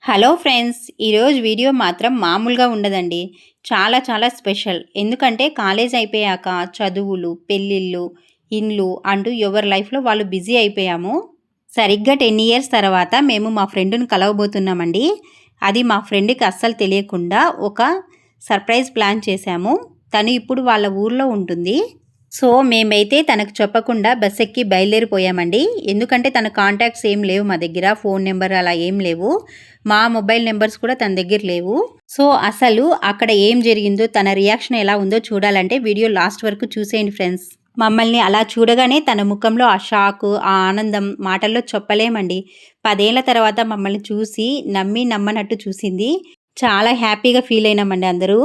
Hello friends, ఈరోజు video మాత్రం మామూలుగా ఉండదండి. చాలా చాలా స్పెషల్. ఎందుకంటే కాలేజ్ అయిపోయాక చదువులు, పెళ్ళిళ్ళు, ఇండ్లు అంటూ ఎవరి లైఫ్‌లో వాళ్ళు బిజీ అయిపోయాము. సరిగ్గా 10 ఇయర్స్ తర్వాత మేము మా ఫ్రెండ్‌ని కలవబోతున్నామండి. అది మా ఫ్రెండ్‌కి అస్సలు తెలియకుండా ఒక సర్ప్రైజ్ ప్లాన్ చేశాము. తను ఇప్పుడు వాళ్ళ ఊర్లో ఉంటుంది. సో, మేమైతే తనకు చెప్పకుండా బస్ ఎక్కి బయలుదేరిపోయామండి. ఎందుకంటే తన కాంటాక్ట్స్ ఏం లేవు మా దగ్గర. ఫోన్ నెంబర్ అలా ఏం లేవు. మా మొబైల్ నెంబర్స్ కూడా తన దగ్గర లేవు. సో, అసలు అక్కడ ఏం జరిగిందో, తన రియాక్షన్ ఎలా ఉందో చూడాలంటే వీడియో లాస్ట్ వరకు చూసేయండి ఫ్రెండ్స్. మమ్మల్ని అలా చూడగానే తన ముఖంలో ఆ షాకు, ఆ ఆనందం మాటల్లో చెప్పలేమండి. 10 ఏళ్ల తర్వాత మమ్మల్ని చూసి నమ్మి నమ్మనట్టు చూసింది. చాలా హ్యాపీగా ఫీల్ అయినామండి అందరూ.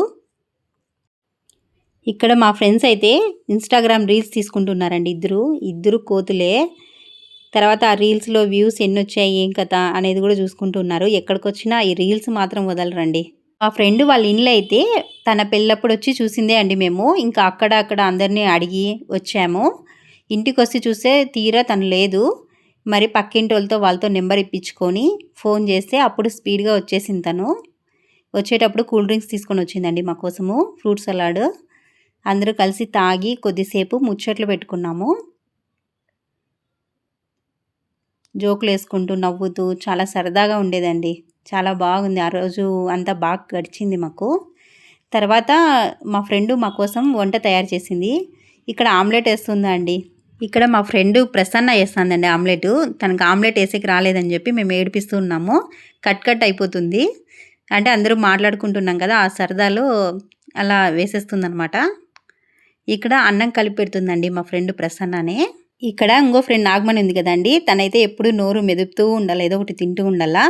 ఇక్కడ మా ఫ్రెండ్స్ అయితే ఇన్‌స్టాగ్రామ్ రీల్స్ తీసుకుంటున్నారండి ఇద్దరు కోతులే. తర్వాత ఆ రీల్స్‌లో వ్యూస్ ఎన్నొచ్చాయి, ఏం కథ అనేది కూడా చూసుకుంటున్నారు. ఎక్కడికొచ్చినా ఈ రీల్స్ మాత్రం వదలరండి. మా ఫ్రెండ్ వాళ్ళ ఇంట్లో అయితే తన పెళ్ళప్పుడు వచ్చి చూసిందే అండి మేము. ఇంకా అక్కడ అందరిని అడిగి వచ్చాము. ఇంటికొచ్చి చూస్తే తీరా తను లేదు. మరి పక్కింటోళ్ళతో వాళ్ళతో నెంబర్ ఇప్పించుకొని ఫోన్ చేస్తే అప్పుడు స్పీడ్‌గా వచ్చేసింది తను. వచ్చేటప్పుడు కూల్ డ్రింక్స్ తీసుకొని వచ్చిందండి మా కోసము, ఫ్రూట్ సలాడ్. అందరూ కలిసి తాగి కొద్దిసేపు ముచ్చట్లు పెట్టుకున్నాము. జోకులేసుకుంటూ, నవ్వుతూ చాలా సరదాగా ఉండేదండి. చాలా బాగుంది. ఆ రోజు అంతా బాగా గడిచింది మాకు. తర్వాత మా ఫ్రెండు మా కోసం వంట తయారు చేసింది. ఇక్కడ ఆమ్లెట్ వేస్తుందా అండి. ఇక్కడ మా ఫ్రెండు ప్రసన్న వేస్తుందండి ఆమ్లెటు. తనకు ఆమ్లెట్ వేసేకి రాలేదని చెప్పి మేము ఏడిపిస్తూ ఉన్నాము. కట్ అయిపోతుంది. అంటే అందరూ మాట్లాడుకుంటున్నాం కదా, ఆ సరదాలో అలా వేసేస్తుందనమాట. ఇక్కడ అన్నం కలిపి పెడుతుందండి మా ఫ్రెండ్ ప్రసన్ననే. ఇక్కడ ఇంకో ఫ్రెండ్ నాగమణి ఉంది కదండి, తనైతే ఎప్పుడు నోరు మెదుపుతూ ఉండాలి, ఏదో ఒకటి తింటూ ఉండాలా.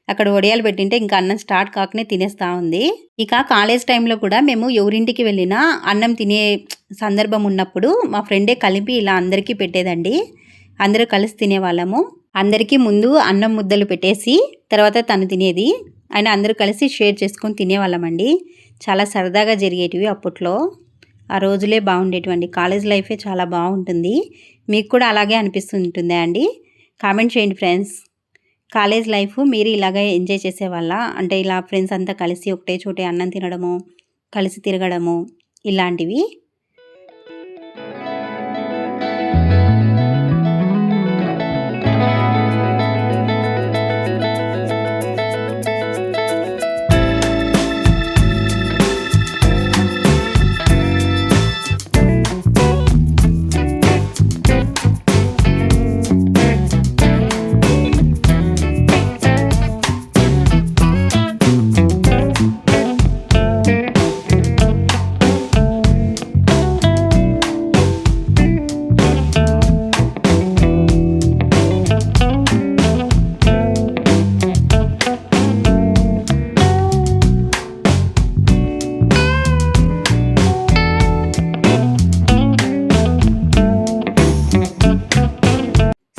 అక్కడ వడియాలు పెట్టింటే ఇంకా అన్నం స్టార్ట్ కాకనే తినేస్తూ ఉంది. ఇక కాలేజ్ టైంలో కూడా మేము ఎవరింటికి వెళ్ళినా అన్నం తినే సందర్భం ఉన్నప్పుడు మా ఫ్రెండే కలిపి ఇలా అందరికీ పెట్టేదండి. అందరూ కలిసి తినేవాళ్ళము. అందరికీ ముందు అన్నం ముద్దలు పెట్టేసి తర్వాత తను తినేది. ఆయన అందరూ కలిసి షేర్ చేసుకొని తినేవాళ్ళమండి. చాలా సరదాగా జరిగేటివి అప్పట్లో. ఆ రోజులే బాగుండేటివండి. కాలేజ్ లైఫే చాలా బాగుంటుంది. మీకు కూడా అలాగే అనిపిస్తుంటుందా అండి? కామెంట్ చేయండి ఫ్రెండ్స్. కాలేజ్ లైఫ్ మీరు ఇలాగే ఎంజాయ్ చేసేవాళ్ళా? అంటే ఇలా ఫ్రెండ్స్ అంతా కలిసి ఒకటే చోటే అన్నం తినడము, కలిసి తిరగడము ఇలాంటివి.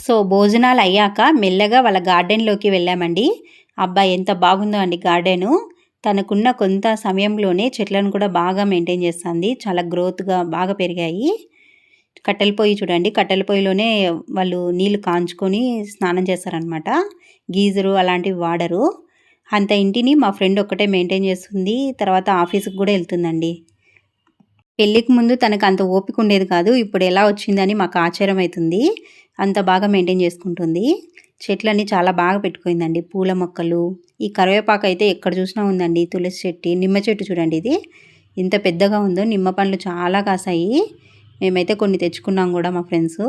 సో, భోజనాలు అయ్యాక మెల్లగా వాళ్ళ గార్డెన్‌లోకి వెళ్ళామండి. అబ్బా! ఎంత బాగుందో అండి గార్డెను. తనకున్న కొంత సమయంలోనే చెట్లను కూడా బాగా మెయింటైన్ చేస్తుంది. చాలా గ్రోత్‌గా బాగా పెరిగాయి. కట్టెల పొయ్యి చూడండి. కట్టెల పొయ్యిలోనే వాళ్ళు నీళ్లు కాంచుకొని స్నానం చేస్తారనమాట. గీజరు అలాంటివి వాడరు. అంత ఇంటిని మా ఫ్రెండ్ ఒక్కటే మెయింటైన్ చేస్తుంది. తర్వాత ఆఫీస్‌కి కూడా వెళ్తుందండి. పెళ్ళికి ముందు తనకు అంత ఓపిక ఉండేది కాదు. ఇప్పుడు ఎలా వచ్చిందని మాకు ఆశ్చర్యం అవుతుంది. అంత బాగా మెయింటైన్ చేసుకుంటుంది. చెట్లన్నీ చాలా బాగా పెట్టుకుందండి. పూల మొక్కలు, ఈ కరివేపాకు అయితే ఎక్కడ చూసినా ఉందండి. తులసి చెట్టు, నిమ్మ చెట్టు చూడండి ఇది ఎంత పెద్దగా ఉందో. నిమ్మ పండ్లు చాలా కాసాయి. మేమైతే కొన్ని తెచ్చుకున్నాం కూడా మా ఫ్రెండ్స్.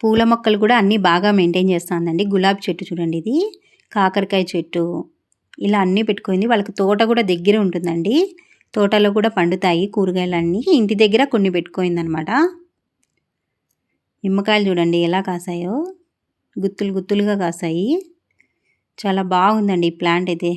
పూల మొక్కలు కూడా అన్నీ బాగా మెయింటైన్ చేస్తుందండి. గులాబీ చెట్టు చూడండి ఇది, కాకరకాయ చెట్టు, ఇలా అన్నీ పెట్టుకుంది. వాళ్ళకి తోట కూడా దగ్గర ఉంటుందండి. తోటలో కూడా పండుతాయి కూరగాయలన్నీ. ఇంటి దగ్గర కొన్ని పెట్టుకుందనమాట. నిమ్మకాయలు చూడండి ఎలా కాసాయో, గుత్తులు గుత్తులుగా కాసాయి. చాలా బాగుందండి ఈ ప్లాంట్ అయితే.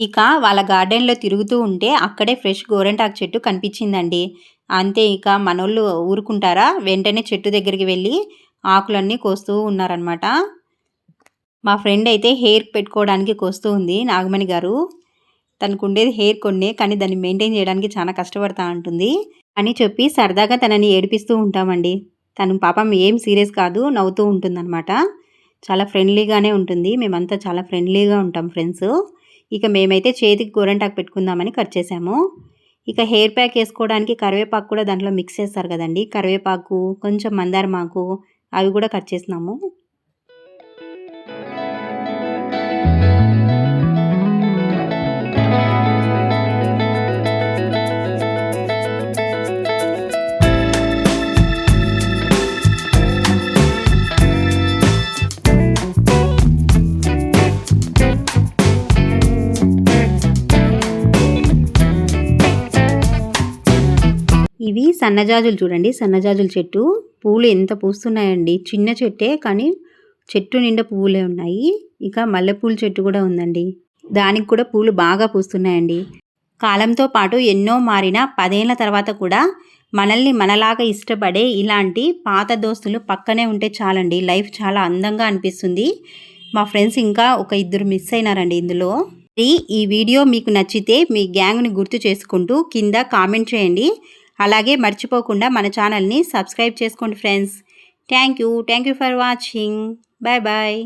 ఇక వాళ్ళ గార్డెన్‌లో తిరుగుతూ ఉంటే అక్కడే ఫ్రెష్ గోరింటాకు చెట్టు కనిపించిందండి. అంతే ఇక మనోళ్ళు ఊరుకుంటారా? వెంటనే చెట్టు దగ్గరికి వెళ్ళి ఆకులన్నీ కోస్తూ ఉన్నారనమాట. మా ఫ్రెండ్ అయితే హెయిర్ పెట్టుకోవడానికి కోస్తూ ఉంది నాగమణి గారు. తనకుండేది హెయిర్ కొన్నే కానీ దాన్ని మెయింటైన్ చేయడానికి చాలా కష్టపడతా ఉంటుంది అని చెప్పి సరదాగా తనని ఏడిపిస్తూ ఉంటామండి. తను పాపం ఏం సీరియస్ కాదు, నవ్వుతూ ఉంటుందనమాట. చాలా ఫ్రెండ్లీగానే ఉంటుంది. మేమంతా చాలా ఫ్రెండ్లీగా ఉంటాం ఫ్రెండ్స్. ఇక మేమైతే చేతికి గోరింటాకు పెట్టుకుందామని కట్ చేసాము. ఇక హెయిర్ ప్యాక్ వేసుకోవడానికి కరివేపాకు కూడా దాంట్లో మిక్స్ చేస్తారు కదండి, కరివేపాకు కొంచెం మందారమాకు అవి కూడా కట్ చేసినాము. ఇవి సన్నజాజులు చూడండి, సన్నజాజుల చెట్టు. పూలు ఎంత పూస్తున్నాయండి. చిన్న చెట్టే కానీ చెట్టు నిండా పువ్వులే ఉన్నాయి. ఇక మల్లెపూల చెట్టు కూడా ఉందండి. దానికి కూడా పూలు బాగా పూస్తున్నాయండి. కాలంతో పాటు ఎన్నో మారిన 10 ఏళ్ల తర్వాత కూడా మనల్ని మనలాగా ఇష్టపడే ఇలాంటి పాత దోస్తులు పక్కనే ఉంటే చాలండి. లైఫ్ చాలా అందంగా అనిపిస్తుంది. మా ఫ్రెండ్స్ ఇంకా ఒక ఇద్దరు మిస్ అయినారండి ఇందులో. ఈ వీడియో మీకు నచ్చితే మీ గ్యాంగ్ని గుర్తు చేసుకుంటూ కింద కామెంట్ చేయండి. అలాగే మర్చిపోకుండా మన ఛానల్ని సబ్స్క్రైబ్ చేసుకోండి friends. Thank you for watching. Bye bye.